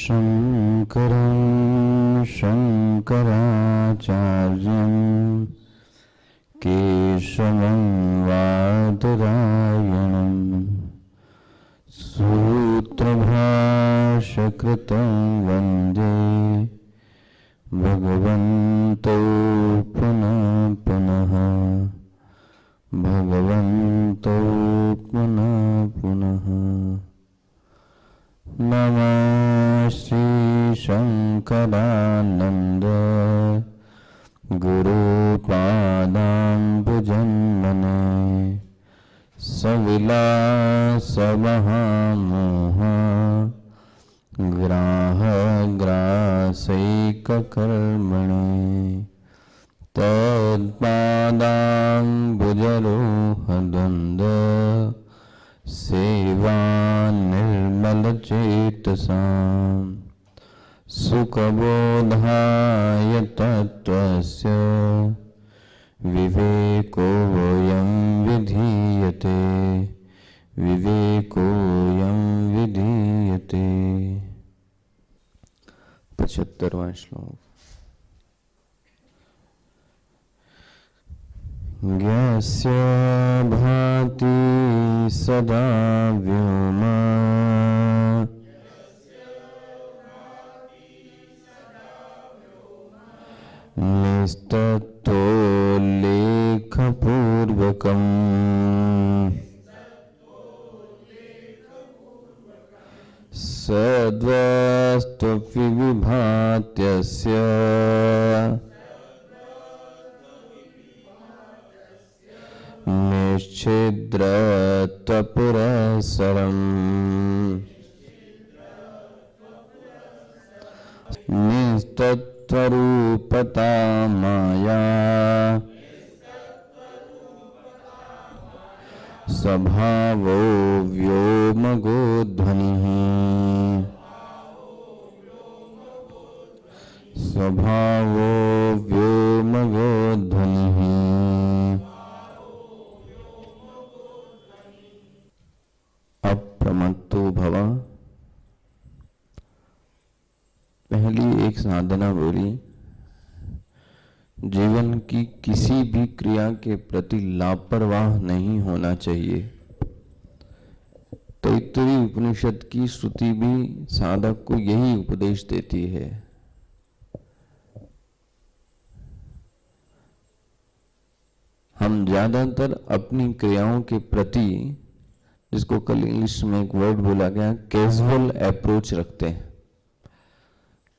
शङ्करं शङ्कराचार्यं केशवं वादरायणं सूत्रभाष्यकृतं वन्दे भगवन्तौ पुनः पुनः भगवन्तौ पुनः पुनः। नमः श्री शंकरानंद गुरुपादाम्बुजन्मने सविलास महामोह ग्राह ग्रासैककर्मणे तत्पादाम्बुजरोहद्वन्द्व सेवा निर्मलचेतसां सुखबोधाय तत्त्वस्य विवेकोऽयं विधीयते विवेकोऽयं विधीयते। 75वां श्लोक। ज्ञस्य भाति सदा व्योमा निस्तत्तो लेखपूर्वकम् सद्वस्त्वविभात्यस्य निश्छिद्रत्वपुरःसरम् निस्तत्त्वरूपता माया स्वभावो व्योमगोध्वनिः स्वभावो व्योमगोध्वनिः। अप्रमत्तो भव। पहली एक साधना बोली, जीवन की किसी भी क्रिया के प्रति लापरवाह नहीं होना चाहिए। तैत्तिरीय उपनिषद की श्रुति भी साधक को यही उपदेश देती है। हम ज्यादातर अपनी क्रियाओं के प्रति, जिसको कल इंग्लिश में एक वर्ड बोला गया, कैजुअल अप्रोच रखते हैं।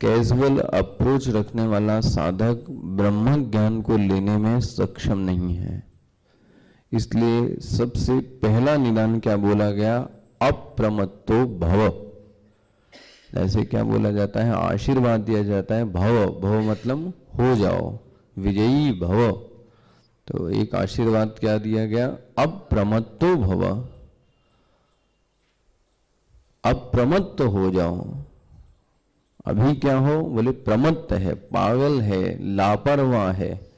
कैजुअल अप्रोच रखने वाला साधक ब्रह्म ज्ञान को लेने में सक्षम नहीं है। इसलिए सबसे पहला निदान क्या बोला गया? अप्रमत्तो भव। जैसे क्या बोला जाता है, आशीर्वाद दिया जाता है, भव। भव मतलब हो जाओ, विजयी भव। तो एक आशीर्वाद क्या दिया गया? अप्रमत्तो भव, अप्रमत्त हो जाओ। अभी क्या हो? बोले प्रमत्त है, पागल है, लापरवाह है।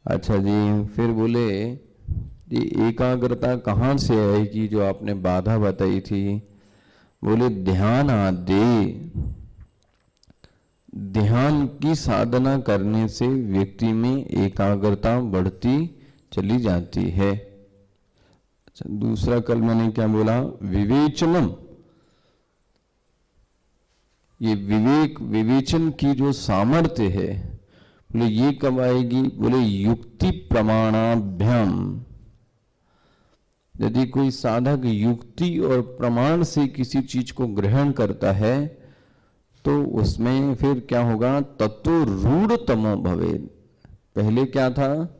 अच्छा जी, फिर बोले ये एकाग्रता कहाँ से आएगी जो आपने बाधा बताई थी? बोले ध्यान आदि। ध्यान की साधना करने से व्यक्ति में एकाग्रता बढ़ती चली जाती है। अच्छा, दूसरा कल मैंने क्या बोला? विवेचनम। ये विवेक विवेचन की जो सामर्थ्य है, बोले ये कब आएगी? बोले युक्ति प्रमाणाभ्याम। यदि कोई साधक युक्ति और प्रमाण से किसी चीज को ग्रहण करता है तो उसमें फिर क्या होगा? तत्तो रूढ़तमो भवेत्। पहले क्या था?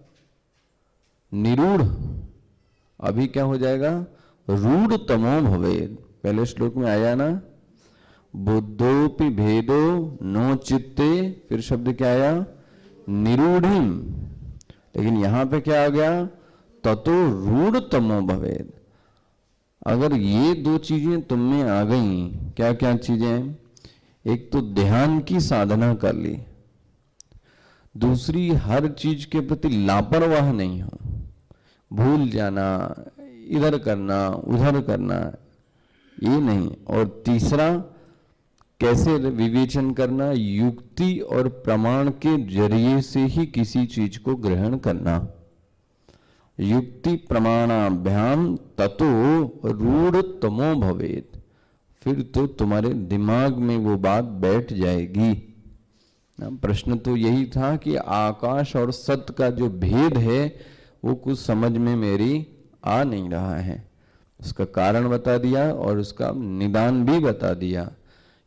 निरूढ़। अभी क्या हो जाएगा? रूढ़तमो भवेत्। पहले श्लोक में आया ना, बुद्धोपि भेदो नो चित्ते, फिर शब्द क्या आया? निरूढ़िम। लेकिन यहां पे क्या आ गया? ततो रूढ़तमो भवेत्। अगर ये दो चीजें तुम में आ गई, क्या क्या चीजें? एक तो ध्यान की साधना कर ली, दूसरी हर चीज के प्रति लापरवाह नहीं हो, भूल जाना, इधर करना उधर करना, ये नहीं। और तीसरा कैसे विवेचन करना? युक्ति और प्रमाण के जरिए से ही किसी चीज को ग्रहण करना। युक्ति प्रमाणाभ्याम ततो रूढ़ तमो भवेत्, फिर तो तुम्हारे दिमाग में वो बात बैठ जाएगी। प्रश्न तो यही था कि आकाश और सत्य का जो भेद है वो कुछ समझ में मेरी आ नहीं रहा है। उसका कारण बता दिया और उसका निदान भी बता दिया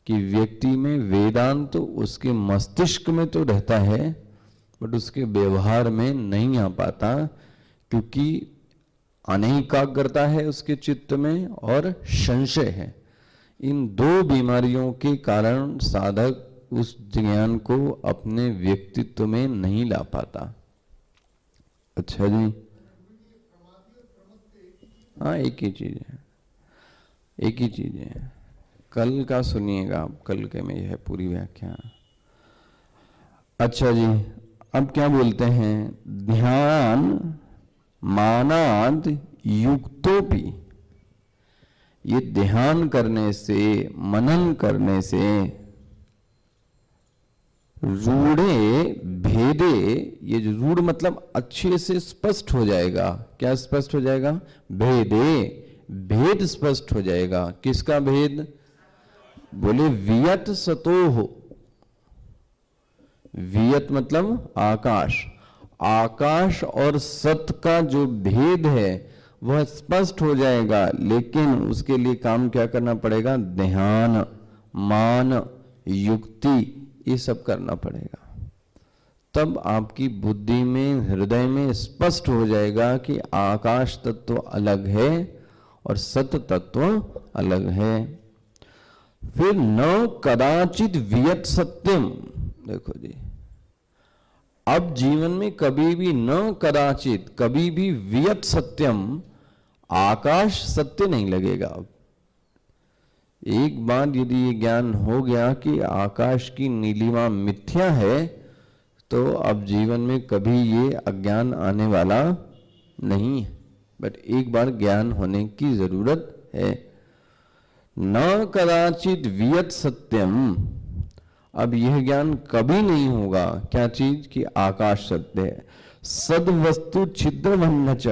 कि व्यक्ति में वेदांत तो उसके मस्तिष्क में तो रहता है बट उसके व्यवहार में नहीं आ पाता, क्योंकि अनेकाग्रता है उसके चित्त में और संशय है। इन दो बीमारियों के कारण साधक उस ज्ञान को अपने व्यक्तित्व में नहीं ला पाता। अच्छा जी, हाँ एक ही चीज है, एक ही चीज है। कल का सुनिएगा आप, कल के में है पूरी व्याख्या। अच्छा जी, अब क्या बोलते हैं? ध्यान मानाद युक्तोपि, ये ध्यान करने से, मनन करने से रूढ़े भेदे, ये जो रूढ़ मतलब अच्छे से स्पष्ट हो जाएगा। क्या स्पष्ट हो जाएगा? भेदे, भेद स्पष्ट हो जाएगा। किसका भेद? बोले वियत सतो हो। वियत मतलब आकाश, आकाश और सत का जो भेद है वह स्पष्ट हो जाएगा, लेकिन उसके लिए काम क्या करना पड़ेगा? ध्यान, मान, युक्ति, ये सब करना पड़ेगा। तब आपकी बुद्धि में, हृदय में स्पष्ट हो जाएगा कि आकाश तत्व अलग है और सत तत्व अलग है। फिर न कदाचित वियत सत्यम, देखो जी, अब जीवन में कभी भी न कदाचित, कभी भी वियत सत्यम, आकाश सत्य नहीं लगेगा। अब एक बार यदि ये ज्ञान हो गया कि आकाश की नीलिमा मिथ्या है, तो अब जीवन में कभी ये अज्ञान आने वाला नहीं है। बट एक बार ज्ञान होने की जरूरत है। न कदाचित वियत सत्यम, अब यह ज्ञान कभी नहीं होगा। क्या चीज? कि आकाश सत्य है। सद वस्तु छिद्र च,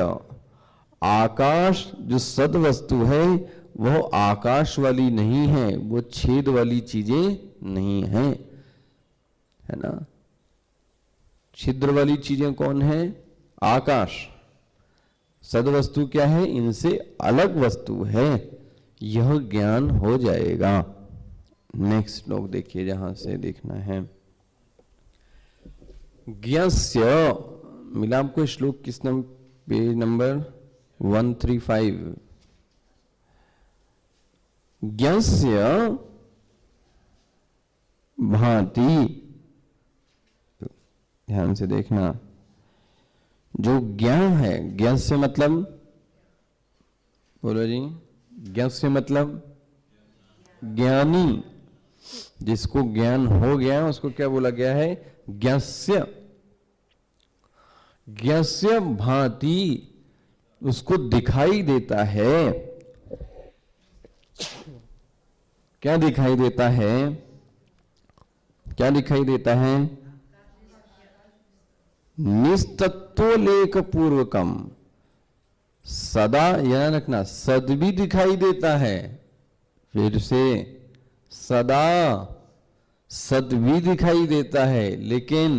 आकाश जो सद वस्तु है वो आकाश वाली नहीं है, वो छेद वाली चीजें नहीं है, है ना। छिद्र वाली चीजें कौन है? आकाश। सद वस्तु क्या है? इनसे अलग वस्तु है। यह ज्ञान हो जाएगा। नेक्स्ट श्लोक देखिए, जहां से देखना है। ज्ञस्य, मिला आपको श्लोक किस नंबर? Page number 135। ज्ञस्य भांति, ध्यान से देखना, जो ज्ञान है, ज्ञस्य मतलब, बोलो जी, ज्ञस्य मतलब ज्ञानी। जिसको ज्ञान हो गया उसको क्या बोला गया है? ज्ञस्य। ज्ञस्य भांति, उसको दिखाई देता है। क्या दिखाई देता है? क्या दिखाई देता है? निस्तत्वोल्लेख पूर्वकम, सदा याद रखना, सद भी दिखाई देता है। फिर से, सदा सद भी दिखाई देता है, लेकिन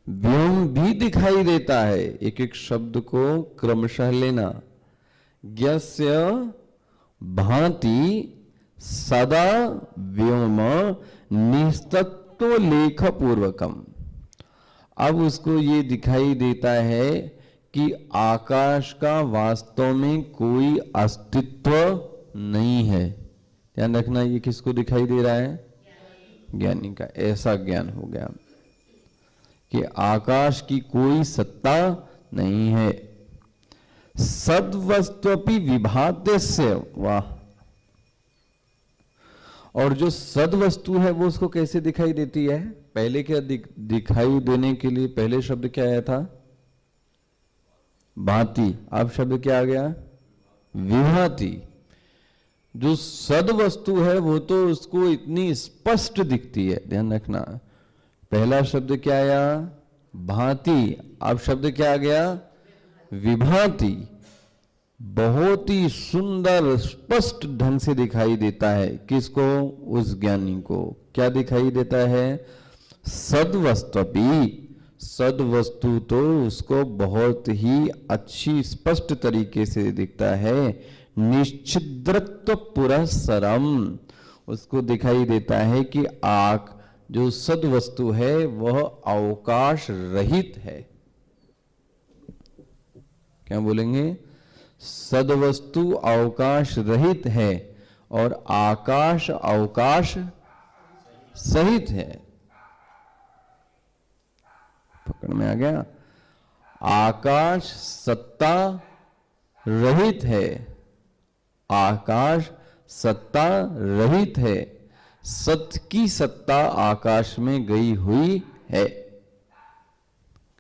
व्योम भी दिखाई देता है। एक एक शब्द को क्रमशः लेना। ज्ञस्य भांति सदा व्योम निस्तत्वोल्लेख पूर्वकम। अब उसको ये दिखाई देता है कि आकाश का वास्तव में कोई अस्तित्व नहीं है। ध्यान रखना, ये किसको दिखाई दे रहा है? ज्ञानी का। ऐसा ज्ञान हो गया कि आकाश की कोई सत्ता नहीं है। सद्वस्त्वपि विभात्य से, वाह। और जो सद वस्तु है वो उसको कैसे दिखाई देती है? पहले क्या दिखाई देने के लिए पहले शब्द क्या आया था? भांति। अब शब्द क्या आ गया? विभाति। जो सद वस्तु है वो तो उसको इतनी स्पष्ट दिखती है, ध्यान रखना। पहला शब्द क्या आया? भांति। अब शब्द क्या आ गया? विभाति। बहुत ही सुंदर स्पष्ट ढंग से दिखाई देता है। किसको? उस ज्ञानी को। क्या दिखाई देता है? सद्वस्तुपि। सद्वस्तु तो उसको बहुत ही अच्छी स्पष्ट तरीके से दिखता है। निश्चिद्रत्व पुरस्सरम, उसको दिखाई देता है कि आंख जो सद्वस्तु है वह अवकाश रहित है। क्या बोलेंगे? सद्वस्तु अवकाश रहित है और आकाश अवकाश सहित है। पकड़ में आ गया? आकाश सत्ता रहित है, आकाश सत्ता रहित है, सत्य की सत्ता आकाश में गई हुई है।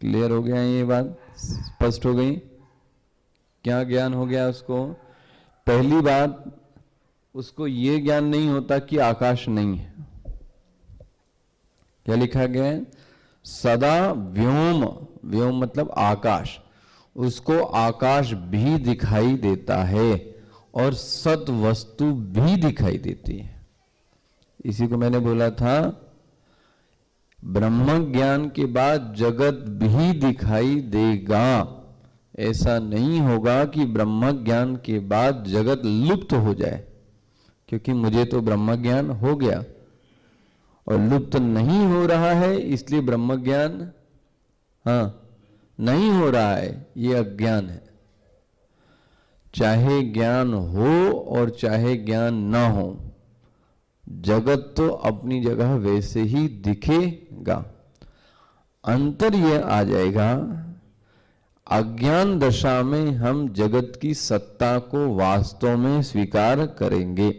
क्लियर हो गया? ये बात स्पष्ट हो गई? क्या ज्ञान हो गया उसको? पहली बात, उसको ये ज्ञान नहीं होता कि आकाश नहीं है। क्या लिखा गया है? सदा व्योम, व्योम मतलब आकाश, उसको आकाश भी दिखाई देता है और सत वस्तु भी दिखाई देती है। इसी को मैंने बोला था, ब्रह्म ज्ञान के बाद जगत भी दिखाई देगा। ऐसा नहीं होगा कि ब्रह्म ज्ञान के बाद जगत लुप्त हो जाए, क्योंकि मुझे तो ब्रह्म ज्ञान हो गया और लुप्त नहीं हो रहा है, इसलिए ब्रह्म ज्ञान नहीं हो रहा है, ये अज्ञान है। चाहे ज्ञान हो और चाहे ज्ञान ना हो, जगत तो अपनी जगह वैसे ही दिखेगा। अंतर यह आ जाएगा, अज्ञान दशा में हम जगत की सत्ता को वास्तव में स्वीकार करेंगे,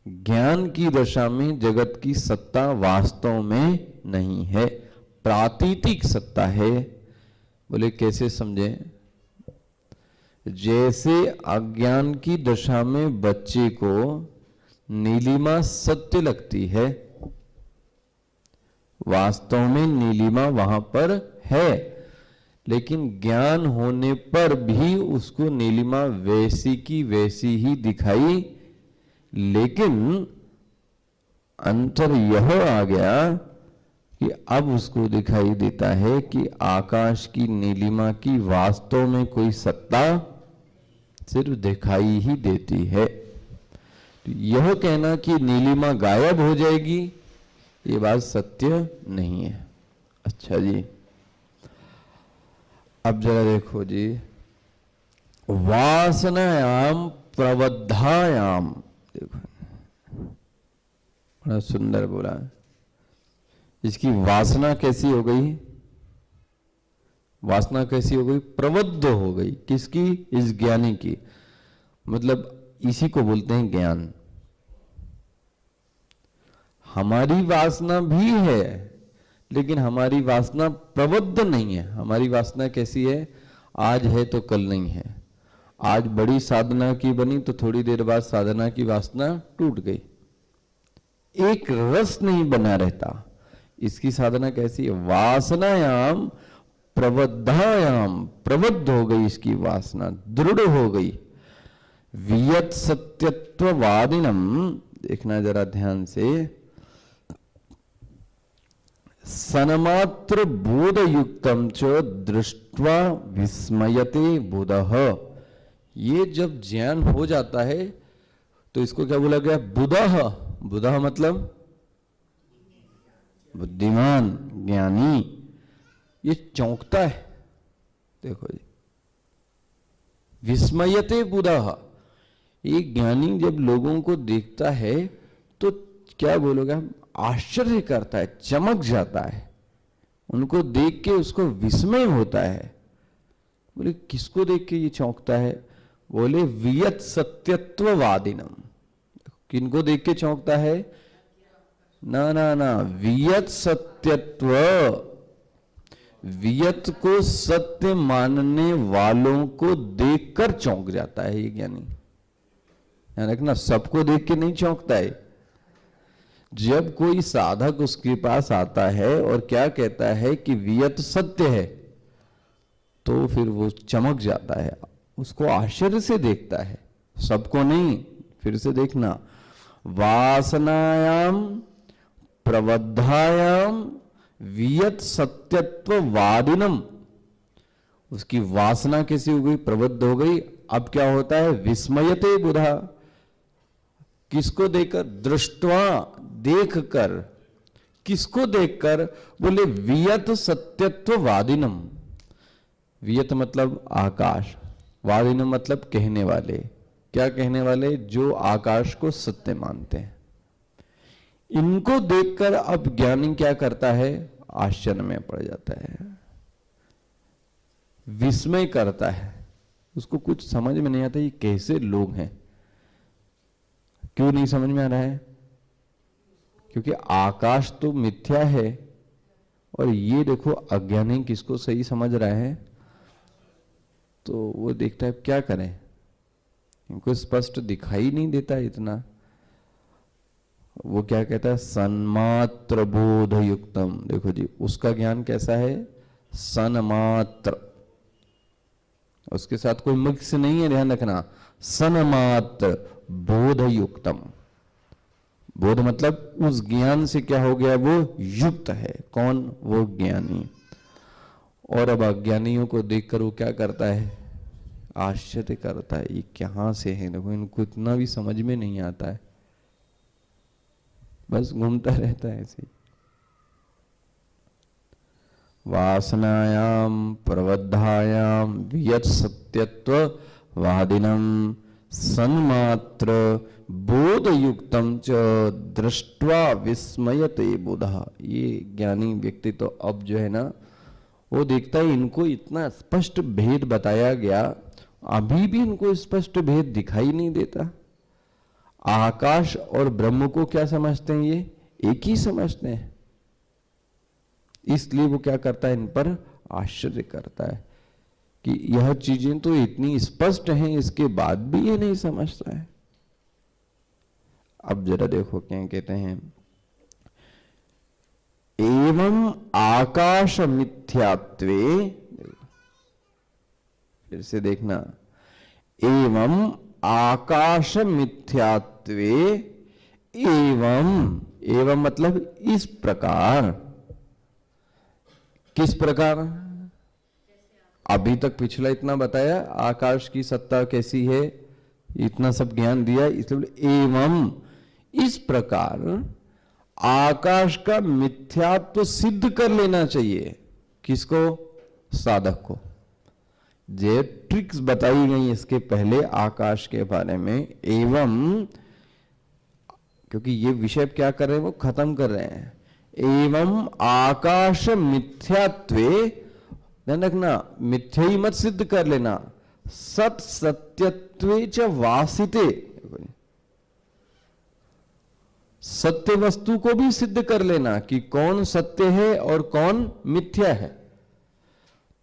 ज्ञान की दशा में जगत की सत्ता वास्तव में नहीं है, प्रातीतिक सत्ता है। बोले कैसे समझें? जैसे अज्ञान की दशा में बच्चे को नीलिमा सत्य लगती है, वास्तव में नीलिमा वहां पर है, लेकिन ज्ञान होने पर भी उसको नीलिमा वैसी की वैसी ही दिखाई, लेकिन अंतर यह आ गया कि अब उसको दिखाई देता है कि आकाश की नीलिमा की वास्तव में कोई सत्ता सिर्फ दिखाई ही देती है। तो यह कहना कि नीलिमा गायब हो जाएगी, ये बात सत्य नहीं है। अच्छा जी, अब जरा देखो जी, वासनायाम प्रबद्धायाम, देखो बड़ा सुंदर बोला। इसकी वासना कैसी हो गई? वासना कैसी हो गई? प्रबद्ध हो गई। किसकी? इस ज्ञानी की। मतलब इसी को बोलते हैं ज्ञान। हमारी वासना भी है, लेकिन हमारी वासना प्रबद्ध नहीं है। हमारी वासना कैसी है? आज है तो कल नहीं है। आज बड़ी साधना की बनी तो थोड़ी देर बाद साधना की वासना टूट गई, एक रस नहीं बना रहता। इसकी साधना कैसी है? वासनायाम प्रबद्धायाम, प्रबद्ध हो गई इसकी वासना, दृढ़ हो गई। वियत सत्यत्ववादिनम, देखना जरा ध्यान से, सनमात्र बोध युक्तम च दृष्ट्वा विस्मयते बुधः। ये जब ज्ञान हो जाता है तो इसको क्या बोला गया? बुधः। बुधः मतलब बुद्धिमान, ज्ञानी। ये चौंकता है। देखो जी, विस्मयते बुधः। एक ज्ञानी जब लोगों को देखता है तो क्या बोलोगे? आश्चर्य करता है, चमक जाता है। उनको देख के उसको विस्मय होता है। बोले किसको देख के ये चौंकता है? बोले वियत सत्यत्ववादिनम। किनको देख के चौंकता है? ना ना ना, वियत सत्यत्व, वियत को सत्य मानने वालों को देखकर चौंक जाता है ये ज्ञानी। रखना, सबको देख के नहीं चौंकता है। जब कोई साधक उसके पास आता है और क्या कहता है कि वियत सत्य है, तो फिर वो चमक जाता है, उसको आश्चर्य से देखता है, सबको नहीं। फिर से देखना, वासनायाम प्रबद्धायाम वियत सत्यत्व वादिनम, उसकी वासना कैसी हो गई, प्रबद्ध हो गई। अब क्या होता है, विस्मयते बुधा, किसको देखकर, दृष्टवा, देखकर, किसको देखकर, बोले वियत सत्यत्व वादिनम। वियत मतलब आकाश, वादिनम मतलब कहने वाले। क्या कहने वाले, जो आकाश को सत्य मानते हैं। इनको देखकर अब ज्ञानी क्या करता है, आश्चर्य में पड़ जाता है, विस्मय करता है, उसको कुछ समझ में नहीं आता ये कैसे लोग हैं। क्यों नहीं समझ में आ रहा है, क्योंकि आकाश तो मिथ्या है और ये देखो अज्ञानी किसको सही समझ रहा है। तो वो देखता है क्या करें, इनको स्पष्ट दिखाई नहीं देता इतना। वो क्या कहता है, सन्मात्र बोध युक्तम। देखो जी, उसका ज्ञान कैसा है, सन्मात्र, उसके साथ कोई मिक्स नहीं है, ध्यान रखना, सन्मात्र बोध युक्तम। बोध मतलब उस ज्ञान से क्या हो गया, वो युक्त है। कौन, वो ज्ञानी। और अब अज्ञानियों को देखकर वो क्या करता है, आश्चर्य करता है, ये कहां से है, देखो इनको इतना भी समझ में नहीं आता है, बस घूमता रहता है ऐसे। वासनायाम प्रबद्धायाम वियत सत्यत्व वादिनम सन्मात्र बोध युक्तम च दृष्ट्वा विस्मयते बुधा। ये ज्ञानी व्यक्ति तो अब जो है ना, वो देखता है इनको इतना स्पष्ट भेद बताया गया, अभी भी इनको स्पष्ट भेद दिखाई नहीं देता। आकाश और ब्रह्म को क्या समझते हैं, ये एक ही समझते हैं। इसलिए वो क्या करता है, इन पर आश्चर्य करता है कि यह चीजें तो इतनी स्पष्ट हैं, इसके बाद भी ये नहीं समझता है। अब जरा देखो क्या कहते हैं, एवं आकाश मिथ्यात्वे, फिर से देखना, एवं आकाश मिथ्यात्वे, एवं मतलब इस प्रकार। किस प्रकार, अभी तक पिछला इतना बताया, आकाश की सत्ता कैसी है, इतना सब ज्ञान दिया, इसलिए एवं इस प्रकार आकाश का मिथ्यात्व सिद्ध कर लेना चाहिए। किसको, साधक को। जे ट्रिक्स बताई गई इसके पहले आकाश के बारे में, एवं, क्योंकि ये विषय क्या कर रहे हैं, वो खत्म कर रहे हैं। एवं आकाश मिथ्यात्वे, ध्यान रखना, मिथ्या ही मत सिद्ध कर लेना, सत सत्यत्वे च वासिते, सत्य वस्तु को भी सिद्ध कर लेना कि कौन सत्य है और कौन मिथ्या है।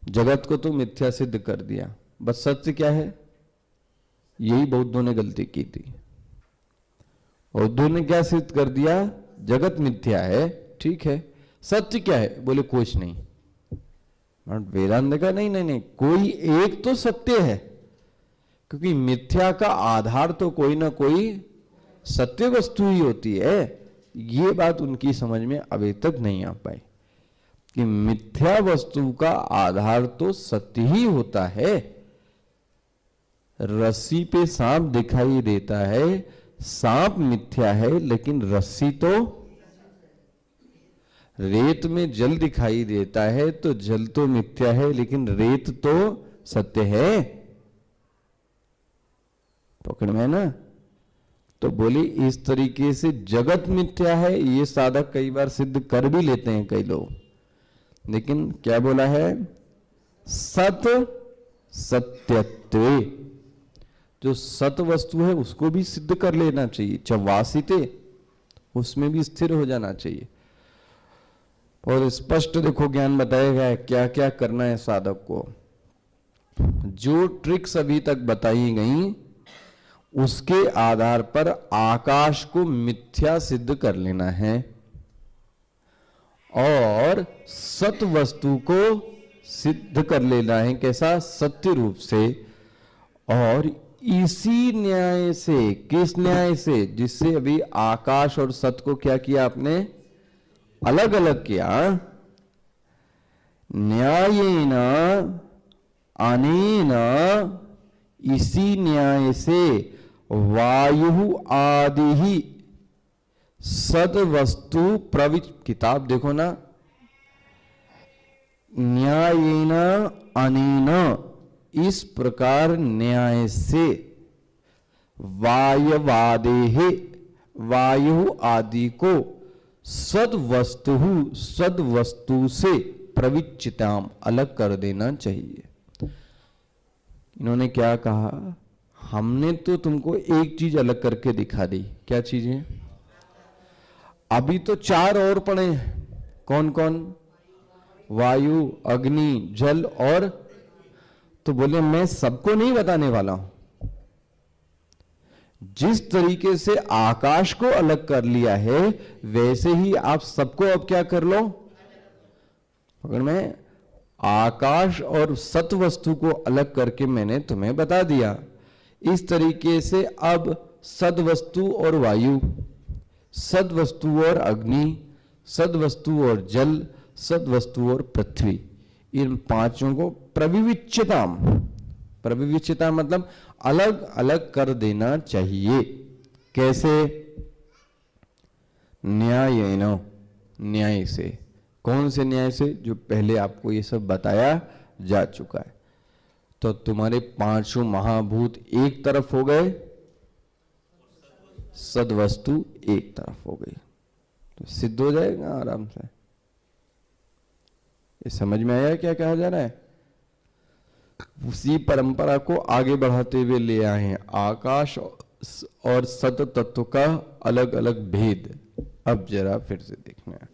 जगत को तो मिथ्या सिद्ध कर दिया, बस सत्य क्या है, यही बौद्धों ने गलती की थी। बौद्धों ने क्या सिद्ध कर दिया, जगत मिथ्या है, ठीक है, सत्य क्या है, बोले कुछ नहीं। वेदांत का नहीं नहीं नहीं, कोई एक तो सत्य है, क्योंकि मिथ्या का आधार तो कोई ना कोई सत्य वस्तु ही होती है। ये बात उनकी समझ में अभी तक नहीं आ पाई कि मिथ्या वस्तु का आधार तो सत्य ही होता है। रस्सी पे सांप दिखाई देता है, सांप मिथ्या है, लेकिन रस्सी तो, रेत में जल दिखाई देता है तो जल तो मिथ्या है, लेकिन रेत तो सत्य है। पकड़ में ना, तो बोली इस तरीके से जगत मिथ्या है, ये साधक कई बार सिद्ध कर भी लेते हैं कई लोग, लेकिन क्या बोला है, सत सत्यत्वे, जो सत वस्तु है उसको भी सिद्ध कर लेना चाहिए, चवासिते, उसमें भी स्थिर हो जाना चाहिए। और स्पष्ट देखो ज्ञान बताया गया है क्या क्या करना है साधक को। जो ट्रिक्स अभी तक बताई गई उसके आधार पर आकाश को मिथ्या सिद्ध कर लेना है और सत वस्तु को सिद्ध कर लेना है। कैसा? सत्य रूप से। और इसी न्याय से, किस न्याय से? जिससे अभी आकाश और सत को क्या किया आपने? अलग अलग किया। न्यायेन अनेन, इसी न्याय से वायु आदि ही सद वस्तु किताब देखो ना, न्यायेन अनेन, इस प्रकार न्याय से वायवादेहे, वायु आदि को सद वस्तु से प्रविच्चिताम, अलग कर देना चाहिए। इन्होंने क्या कहा? हमने तो तुमको एक चीज अलग करके दिखा दी। क्या चीज है? अभी तो 4 और पड़े हैं। कौन कौन? वायु, अग्नि, जल और, तो बोले मैं सबको नहीं बताने वाला हूं। जिस तरीके से आकाश को अलग कर लिया है वैसे ही आप सबको अब क्या कर लो? पकड़ में, आकाश और सत वस्तु को अलग करके मैंने तुम्हें बता दिया। इस तरीके से अब सद वस्तु और वायु, सद वस्तु और अग्नि, सद वस्तु और जल, सद वस्तु और पृथ्वी, इन पांचों को प्रविविच्यताम, प्रविविच्यता मतलब अलग अलग कर देना चाहिए। कैसे? न्यायेन, न्याय से। कौन से न्याय से? जो पहले आपको ये सब बताया जा चुका है। तो तुम्हारे 5 महाभूत एक तरफ हो गए, सदवस्तु एक तरफ हो गई, तो सिद्ध हो जाएगा आराम से। ये समझ में आया क्या कहा जा रहा है? उसी परंपरा को आगे बढ़ाते हुए ले आए हैं, आकाश और सत तत्व का अलग अलग भेद। अब जरा फिर से देखना है।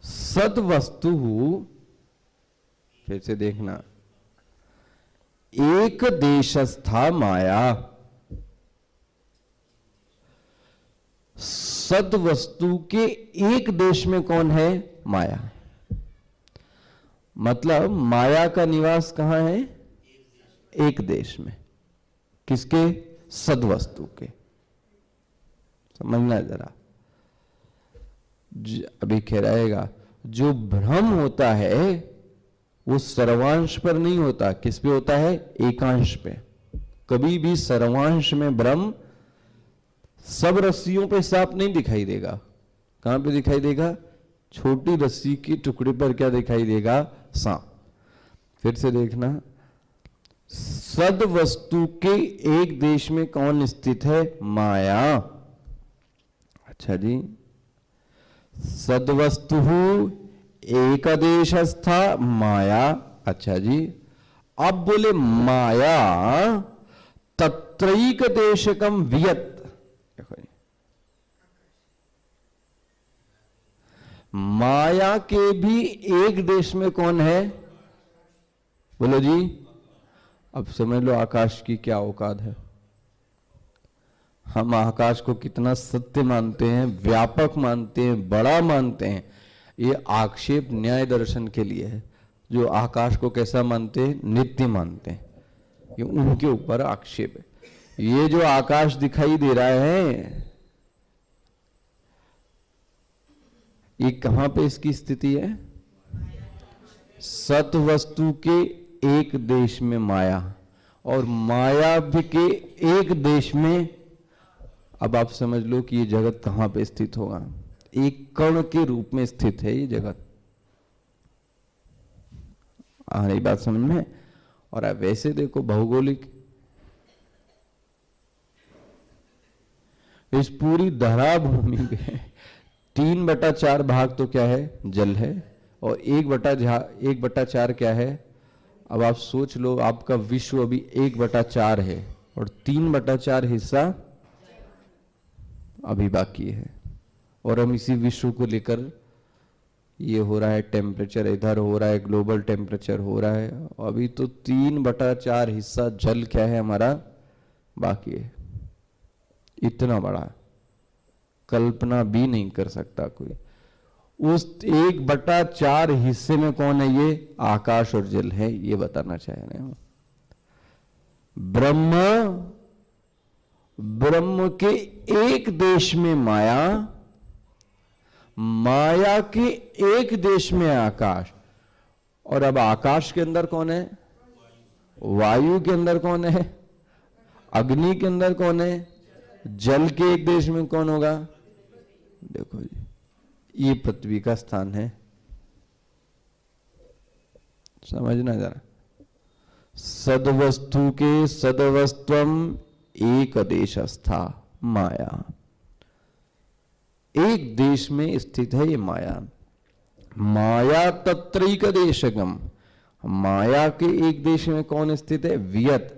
सद वस्तु, फिर से देखना, एक देशस्था माया। सद वस्तु के एक देश में कौन है? माया। मतलब माया का निवास कहां है? एक देश में। किसके? सद वस्तु के। समझना जरा, अभी खेराएगा। जो भ्रम होता है वो सर्वांश पर नहीं होता, किस पे होता है? एकांश पे। कभी भी सर्वांश में भ्रम सब रस्सियों पे सांप नहीं दिखाई देगा। कहां पे दिखाई देगा? छोटी रस्सी के टुकड़े पर क्या दिखाई देगा? सांप। फिर से देखना, सद वस्तु के एक देश में कौन स्थित है? माया। अच्छा जी, सदवस्तु एक देशस्था माया। अच्छा जी, अब बोले माया तत्रैक देशकम वियत। माया के भी एक देश में कौन है? बोलो जी। अब समझ लो आकाश की क्या औकात है। हम आकाश को कितना सत्य मानते हैं, व्यापक मानते हैं, बड़ा मानते हैं। ये आक्षेप न्याय दर्शन के लिए है। जो आकाश को कैसा मानते हैं? नित्य मानते हैं। ये उनके ऊपर आक्षेप है। ये जो आकाश दिखाई दे रहा है, ये कहां पे इसकी स्थिति है? सत वस्तु के एक देश में माया, और माया के एक देश में। अब आप समझ लो कि ये जगत कहां पे स्थित होगा? एक कण के रूप में स्थित है ये जगत। आ रही बात समझ में? और आप वैसे देखो भौगोलिक, इस पूरी धरा भूमि में 3/4 भाग तो क्या है? जल है, और 1/4 क्या है? अब आप सोच लो, आपका विश्व अभी 1/4 है और 3/4 हिस्सा अभी बाकी है, और हम इसी विश्व को लेकर ये हो रहा है टेम्परेचर, इधर हो रहा है ग्लोबल टेम्परेचर हो रहा है। अभी तो 3/4 हिस्सा जल क्या है हमारा बाकी है। इतना बड़ा कल्पना भी नहीं कर सकता कोई। उस 1/4 हिस्से में कौन है? ये आकाश और जल है, ये बताना चाह रहे हैं। ब्रह्म के एक देश में माया, माया के एक देश में आकाश। और अब आकाश के अंदर कौन है? वायु के अंदर कौन है? अग्नि के अंदर कौन है? जल के एक देश में कौन होगा? देखो जी, ये पृथ्वी का स्थान है, समझना जरा। सदवस्तु के सदवस्त्वम एक देशस्था माया। एक देश में स्थित है ये माया। माया तत्रैक देशगम, माया के एक देश में कौन स्थित है? वियत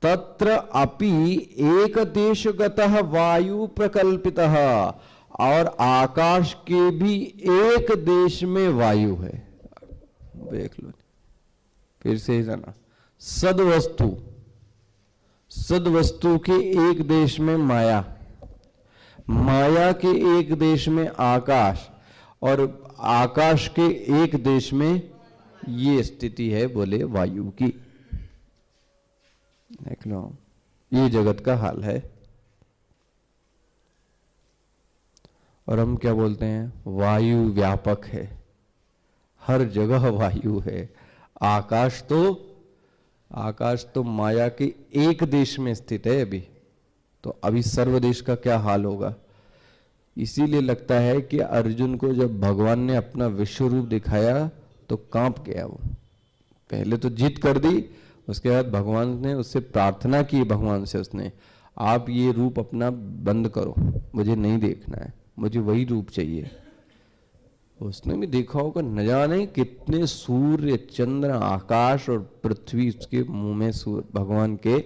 तत्र अपि एक देशगतः वायु प्रकल्पितः, और आकाश के भी एक देश में वायु है। देख लो फिर से जाना। सदवस्तु, सदवस्तु के एक देश में माया, माया के एक देश में आकाश, और आकाश के एक देश में ये स्थिति है बोले वायु की। देख लो, ये जगत का हाल है। और हम क्या बोलते हैं? वायु व्यापक है, हर जगह वायु है। आकाश तो माया के एक देश में स्थित है अभी। तो अभी सर्वदेश का क्या हाल होगा? इसीलिए लगता है कि अर्जुन को जब भगवान ने अपना विश्व रूप दिखाया तो कांप गया वो। पहले तो जीत कर दी, उसके बाद भगवान ने उससे प्रार्थना की, भगवान से उसने, आप ये रूप अपना बंद करो, मुझे नहीं देखना है, मुझे वही रूप चाहिए। उसने भी देखा होगा, न जाने कितने सूर्य, चंद्र, आकाश और पृथ्वी उसके मुंह में भगवान के।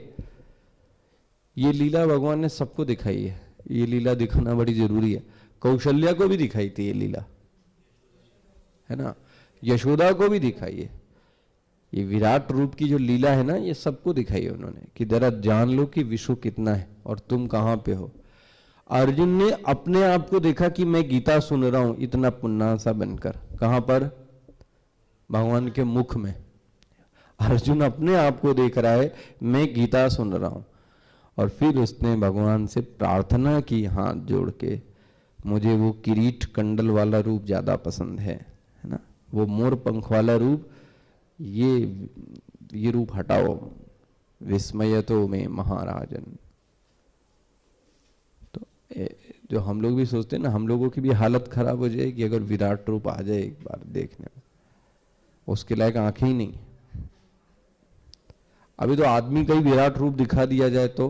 ये लीला भगवान ने सबको दिखाई है। ये लीला दिखाना बड़ी जरूरी है। कौशल्या को भी दिखाई थी ये लीला, है ना, यशोदा को भी दिखाई है। ये विराट रूप की जो लीला है ना, ये सबको दिखाई है उन्होंने, कि जरा जान लो कि विश्व कितना है और तुम कहां पे हो। अर्जुन ने अपने आप को देखा कि मैं गीता सुन रहा हूं, इतना पुन्ना सा बनकर। कहां पर? भगवान के मुख में। अर्जुन अपने आप को देख रहा है, मैं गीता सुन रहा हूं। और फिर उसने भगवान से प्रार्थना की हाथ जोड़ के, मुझे वो किरीट कंडल वाला रूप ज्यादा पसंद है ना, वो मोर पंख वाला रूप, ये रूप हटाओ, विस्मयतो में महाराजन। तो जो हम लोग भी सोचते हैं ना, हम लोगों की भी हालत खराब हो जाएगी अगर विराट रूप आ जाए एक बार देखने में। उसके लायक आंखें ही नहीं। अभी तो आदमी का ही विराट रूप दिखा दिया जाए तो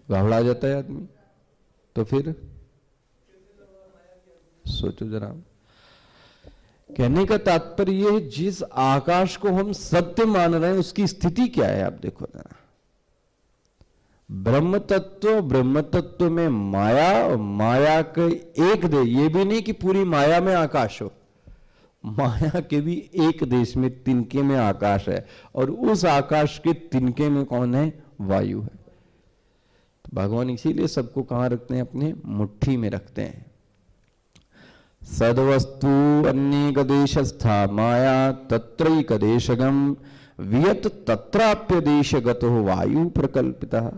घबरा जाता है आदमी। तो फिर सोचो जरा। कहने का तात्पर्य ये, जिस आकाश को हम सत्य मान रहे हैं उसकी स्थिति क्या है आप देखो जरा। ब्रह्म तत्व में माया, माया के एक देश, ये भी नहीं कि पूरी माया में आकाश हो, माया के भी एक देश में तिनके में आकाश है, और उस आकाश के तिनके में कौन है? वायु है। तो भगवान इसीलिए सबको कहां रखते हैं? अपने मुट्ठी में रखते हैं। सदवस्तु अनेक देशस्था माया तत्रैक देशगम वियत तत्राप्य देशगतो वायु प्रकल्पितः।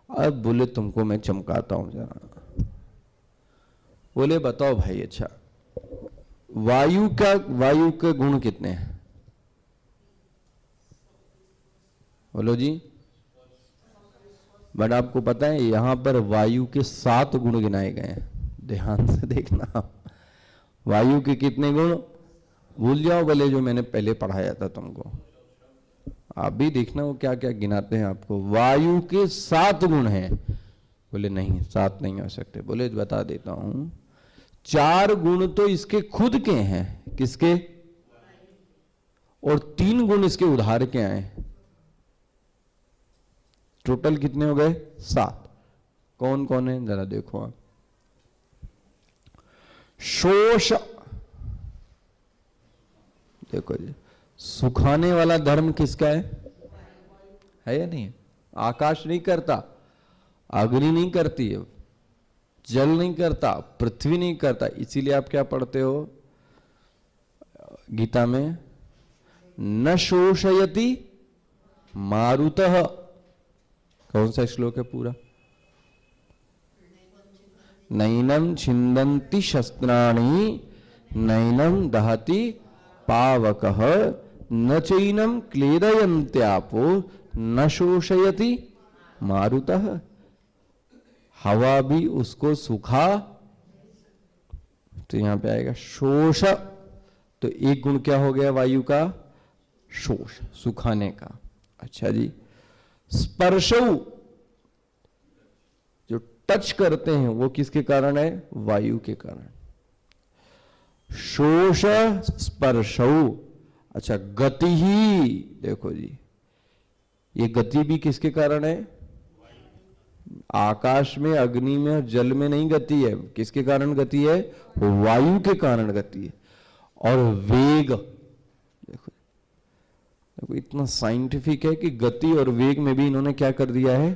अब बोले तुमको मैं चमकाता हूं जरा। बोले बताओ भाई, अच्छा वायु के गुण कितने हैं? बोलो जी। बट आपको पता है यहां पर वायु के 7 गुण गिनाए गए हैं। ध्यान से देखना, वायु के कितने गुण? भूल जाओ भले, जो मैंने पहले पढ़ाया था तुमको, आप भी देखना वो क्या क्या गिनाते हैं आपको। वायु के 7 गुण हैं। बोले नहीं 7 नहीं हो सकते। बोले बता देता हूं, 4 गुण तो इसके खुद के हैं। किसके? और 3 गुण इसके उधार के आए। टोटल कितने हो गए? 7। कौन कौन है जरा देखो आप। शोष, देखो जी, सुखाने वाला धर्म किसका है या नहीं? आकाश नहीं करता, अग्नि नहीं करती है, जल नहीं करता, पृथ्वी नहीं करता। इसीलिए आप क्या पढ़ते हो गीता में? न शोषयति मारुतः। कौन सा श्लोक है पूरा? नैनम छिन्दन्ति शस्त्राणि नैनम दहति पावकः न चैनम क्लेदयन्त्यापो न शोषयति मारुतः। हवा भी उसको सुखा, तो यहां पे आएगा शोष। तो एक गुण क्या हो गया वायु का? शोष, सुखाने का। अच्छा जी, स्पर्शौ, जो टच करते हैं वो किसके कारण है? वायु के कारण। शोष स्पर्शौ। अच्छा, गति ही, देखो जी, ये गति भी किसके कारण है? आकाश में, अग्नि में और जल में नहीं गति है। किसके कारण गति है? वायु के कारण गति है। और वेग, देखो देखो इतना साइंटिफिक है कि गति और वेग में भी इन्होंने क्या कर दिया है?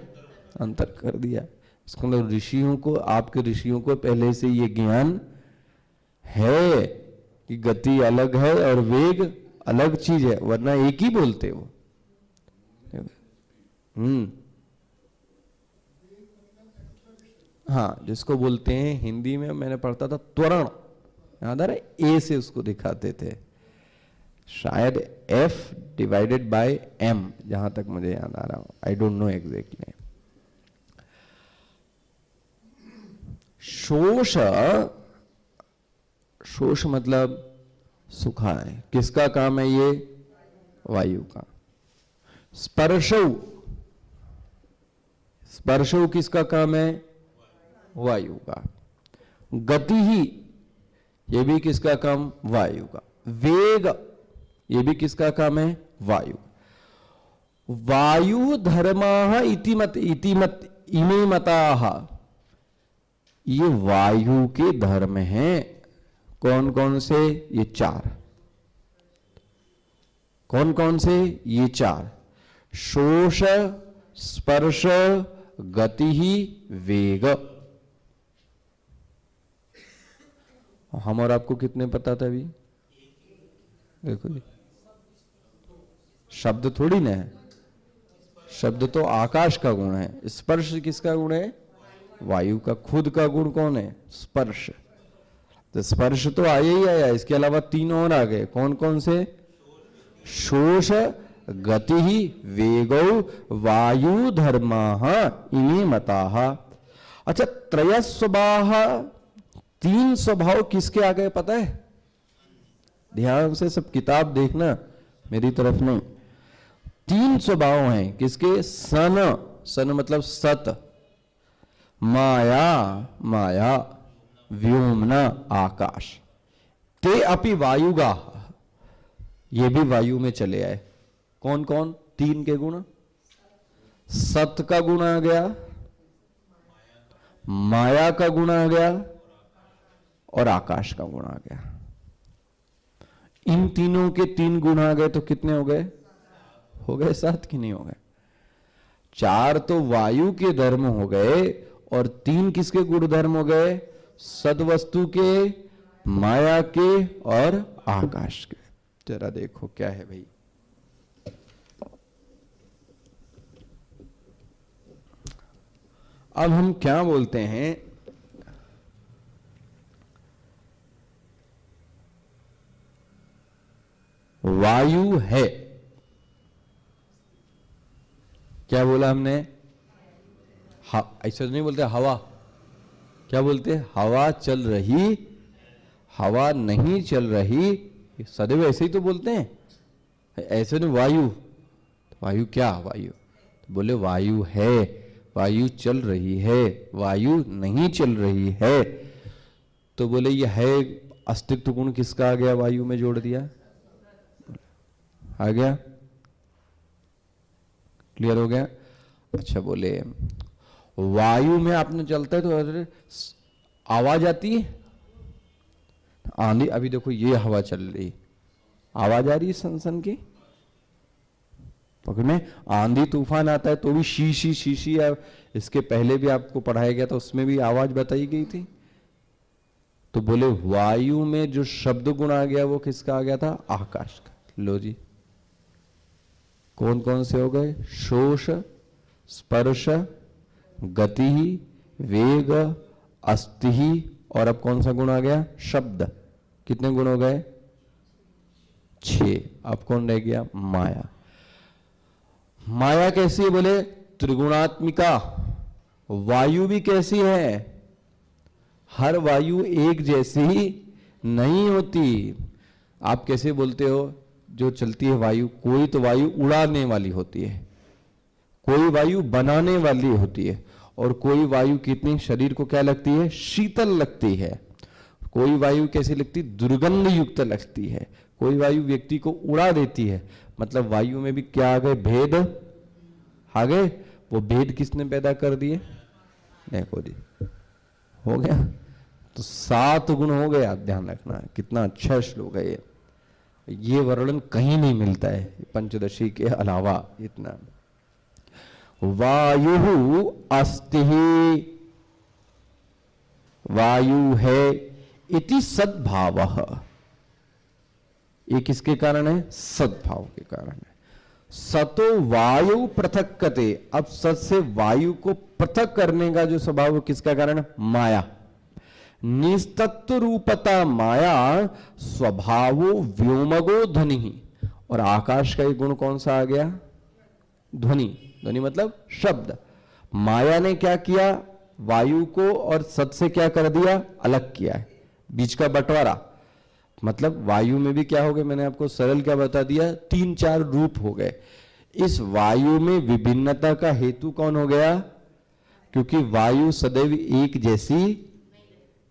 अंतर कर दिया। इसको मतलब ऋषियों को, आपके ऋषियों को पहले से ये ज्ञान है कि गति अलग है और वेग अलग चीज है, वरना एक ही बोलते वो। हाँ, जिसको बोलते हैं हिंदी में, मैंने पढ़ता था त्वरण, याद आ रहा है? ए से उसको दिखाते थे, शायद F डिवाइडेड बाय M, जहां तक मुझे याद आ रहा हूं। I don't know exactly. शोष, शोष मतलब सुखा है। किसका काम है ये? वायु का। स्पर्शौ, स्पर्शौ किसका काम है? वायु का। गति ही, ये भी किसका काम? वायु का। वेग, ये भी किसका काम है? वायु। वायु धर्माः इमे मताः, ये वायु के धर्म हैं। कौन कौन से? ये चार। कौन कौन से? ये चार। शोष, स्पर्श, गति ही, वेग। हम और आपको कितने पता था अभी? देखो जी, शब्द थोड़ी ना है, शब्द तो आकाश का गुण है। स्पर्श किसका गुण है? वायु का। खुद का गुण कौन है? स्पर्श। तो स्पर्श तो आया ही आया, इसके अलावा तीन और आ गए। कौन कौन से? शोष, गति ही, वेगौ, वायु धर्माः इमे मताः। अच्छा, त्रय स्वभाव, तीन स्वभाव किसके आ गए पता है? ध्यान से सब किताब देखना, मेरी तरफ नहीं। तीन स्वभाव हैं किसके? सन, सन मतलब सत, माया, माया, व्योमना, आकाश। ते अपि वायुगा, ये भी वायु में चले आए। कौन कौन? तीन के गुण। सत का गुण आ गया, माया का गुण आ गया और आकाश का गुण आ गया। इन तीनों के तीन गुण आ गए तो कितने हो गए? हो गए सात कि नहीं हो गए? चार तो वायु के धर्म हो गए और तीन किसके गुण धर्म हो गए? सदवस्तु के, माया के और आकाश के। जरा देखो क्या है भाई। अब हम क्या बोलते हैं? वायु है, क्या बोला हमने? ऐसा नहीं बोलते हवा, क्या बोलते? हवा चल रही, हवा नहीं चल रही, सदैव ऐसे ही तो बोलते हैं। ऐसे नहीं वायु, वायु क्या? वायु तो बोले वायु है, वायु चल रही है, वायु नहीं चल रही है। तो बोले ये है, अस्तित्व गुण किसका आ गया? वायु में जोड़ दिया, आ गया। क्लियर हो गया? अच्छा, बोले वायु में आपने चलता है तो आवाज आती है, आंधी, अभी देखो ये हवा चल रही, आवाज आ रही है सनसन की? पकड़ में आंधी तूफान आता है तो भी शीशी शीशी, इसके पहले भी आपको पढ़ाया गया था, उसमें भी आवाज बताई गई थी। तो बोले वायु में जो शब्द गुण आ गया वो किसका आ गया था? आकाश का। लो जी, कौन कौन से हो गए? शोष, स्पर्श, गति, वेग, अस्ति, और अब कौन सा गुण आ गया? शब्द। कितने गुण हो गए? 6। अब कौन रह गया? माया। माया कैसी है? बोले त्रिगुणात्मिका। वायु भी कैसी है? हर वायु एक जैसी नहीं होती। आप कैसे बोलते हो जो चलती है वायु? कोई तो वायु उड़ाने वाली होती है, कोई वायु बनाने वाली होती है, और कोई वायु कितनी शरीर को क्या लगती है? शीतल लगती है। कोई वायु कैसी लगती? दुर्गंध युक्त लगती है। कोई वायु व्यक्ति को उड़ा देती है। मतलब वायु में भी क्या आ गए? भेद आ गए। वो भेद किसने पैदा कर दिए? देखो जी, हो गया। तो 7 गुण हो गए। आप ध्यान रखना, कितना अच्छा श्लोक है ये वर्णन कहीं नहीं मिलता है पंचदशी के अलावा। इतना वायु अस्ति, वायु है, इति सद्भावः। ये किसके कारण है? सद्भाव के कारण है। सतो वायु पृथक्कते। अब सत से वायु को पृथक करने का जो स्वभाव किसका कारण? माया। निस्तत्व रूपता माया स्वभावो व्योमगो ध्वनि। और आकाश का एक गुण कौन सा आ गया? ध्वनि। ध्वनि मतलब शब्द। माया ने क्या किया? वायु को और सत से क्या कर दिया? अलग किया है, बीच का बंटवारा। मतलब वायु में भी क्या हो गया? मैंने आपको सरल क्या बता दिया? 3-4 रूप हो गए। इस वायु में विभिन्नता का हेतु कौन हो गया? क्योंकि वायु सदैव एक जैसी,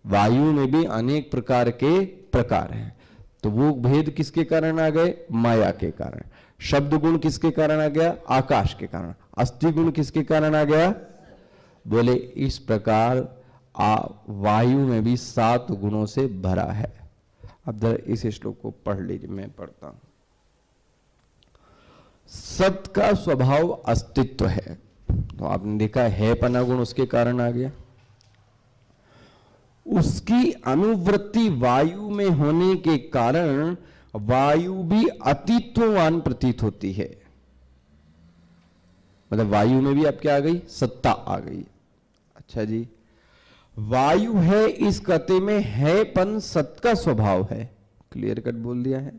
वायु में भी अनेक प्रकार के प्रकार हैं। तो वो भेद किसके कारण आ गए? माया के कारण। शब्द गुण किसके कारण आ गया? आकाश के कारण। अस्थि गुण किसके कारण आ गया? बोले इस प्रकार वायु में भी 7 गुणों से भरा है। अब जरा इस श्लोक को पढ़ लीजिए, मैं पढ़ता हूं। सत का स्वभाव अस्तित्व है, तो आपने देखा है पना गुण उसके कारण आ गया। उसकी अनुवृत्ति वायु में होने के कारण वायु भी अतित्ववान प्रतीत होती है। मतलब वायु में भी अब क्या आ गई? सत्ता आ गई। अच्छा जी, वायु है इस कथे में हैपन सत का स्वभाव है। क्लियर कट बोल दिया है।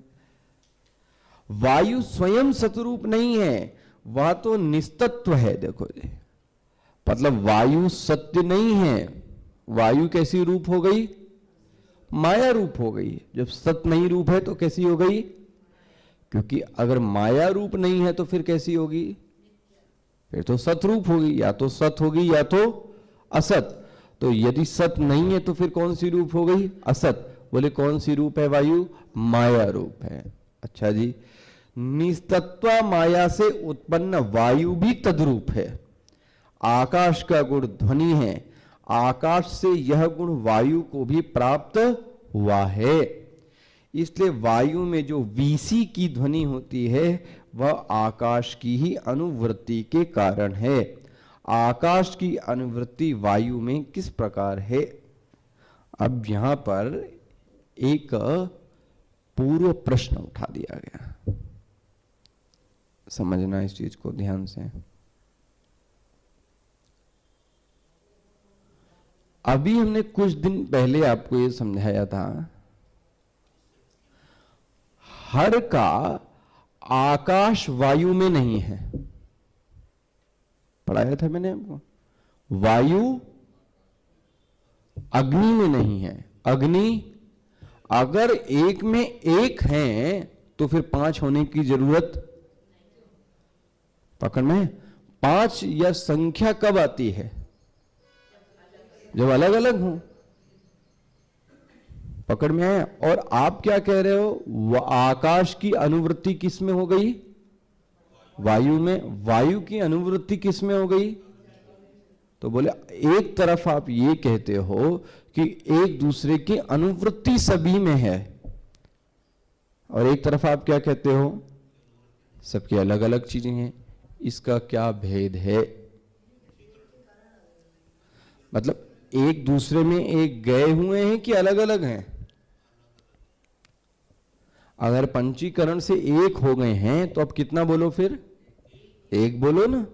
वायु स्वयं सतरूप नहीं है, वह तो निस्तत्व है। देखो जी, मतलब वायु सत्य नहीं है। वायु कैसी रूप हो गई? माया रूप हो गई। जब सत नहीं रूप है तो कैसी हो गई? क्योंकि अगर माया रूप नहीं है तो फिर कैसी होगी? फिर तो सत रूप होगी। या तो सत होगी या तो असत। तो यदि सत नहीं है तो फिर कौन सी रूप हो गई? असत। बोले कौन सी रूप है वायु? माया रूप है। अच्छा जी, निस्तत्व माया से उत्पन्न वायु भी तद्रूप है। आकाश का गुण ध्वनि है, आकाश से यह गुण वायु को भी प्राप्त हुआ है। इसलिए वायु में जो वीसी की ध्वनि होती है वह आकाश की ही अनुवृत्ति के कारण है। आकाश की अनुवृत्ति वायु में किस प्रकार है? अब यहां पर एक पूर्व प्रश्न उठा दिया गया, समझना इस चीज को ध्यान से। अभी हमने कुछ दिन पहले आपको यह समझाया था, हर का आकाश वायु में नहीं है। पढ़ाया था मैंने आपको। वायु अग्नि में नहीं है। अग्नि अगर एक में एक है तो फिर 5 होने की जरूरत, पकड़ में 5 या संख्या कब आती है? जब अलग अलग हो। पकड़ में आया। और आप क्या कह रहे हो? आकाश की अनुवृत्ति किस में हो गई? वायु में। वायु की अनुवृत्ति किस में हो गई? तो बोले एक तरफ आप ये कहते हो कि एक दूसरे की अनुवृत्ति सभी में है, और एक तरफ आप क्या कहते हो, सबकी अलग अलग चीजें हैं। इसका क्या भेद है? मतलब एक दूसरे में एक गए हुए हैं कि अलग अलग हैं? अगर पंचीकरण से एक हो गए हैं तो अब कितना बोलो, फिर एक बोलो ना।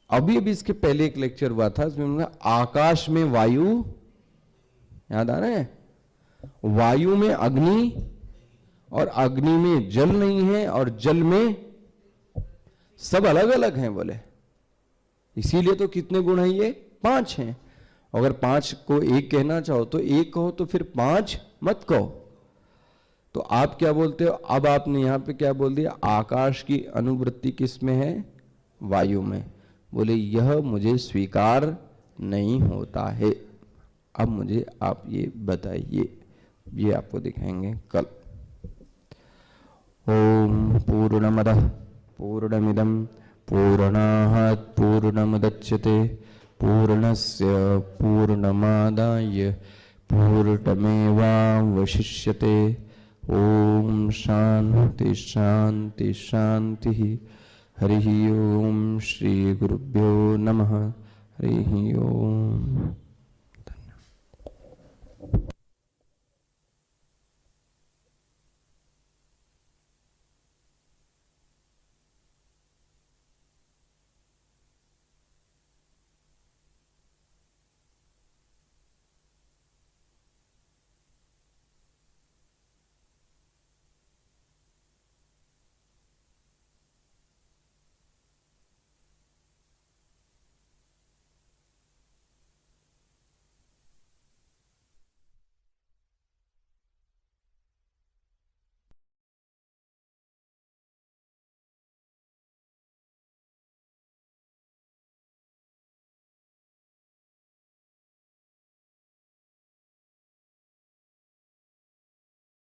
अभी अभी इसके पहले एक लेक्चर हुआ था, इसमें आकाश में वायु, याद आ रहा है? वायु में अग्नि, और अग्नि में जल नहीं है, और जल में सब अलग अलग हैं बोले। इसीलिए तो कितने गुण हैं ये? 5 हैं। अगर 5 को एक कहना चाहो तो एक कहो, तो फिर 5 मत कहो। तो आप क्या बोलते हो? अब आपने यहां पे क्या बोल दिया? आकाश की अनुवृत्ति किस में है? वायु में। बोले यह मुझे स्वीकार नहीं होता है। अब मुझे आप ये बताइए, ये आपको दिखाएंगे कल। ओम पूर्णमदः पूर्णमिदं पूर्णात् पूर्णमुदच्यते पूर्णस्य पूर्णमादाय पूर्णमेवावशिष्यते। ओम शांति शांति शांति। हरि ओम। श्री गुरुभ्यो नमः। हरि ओम।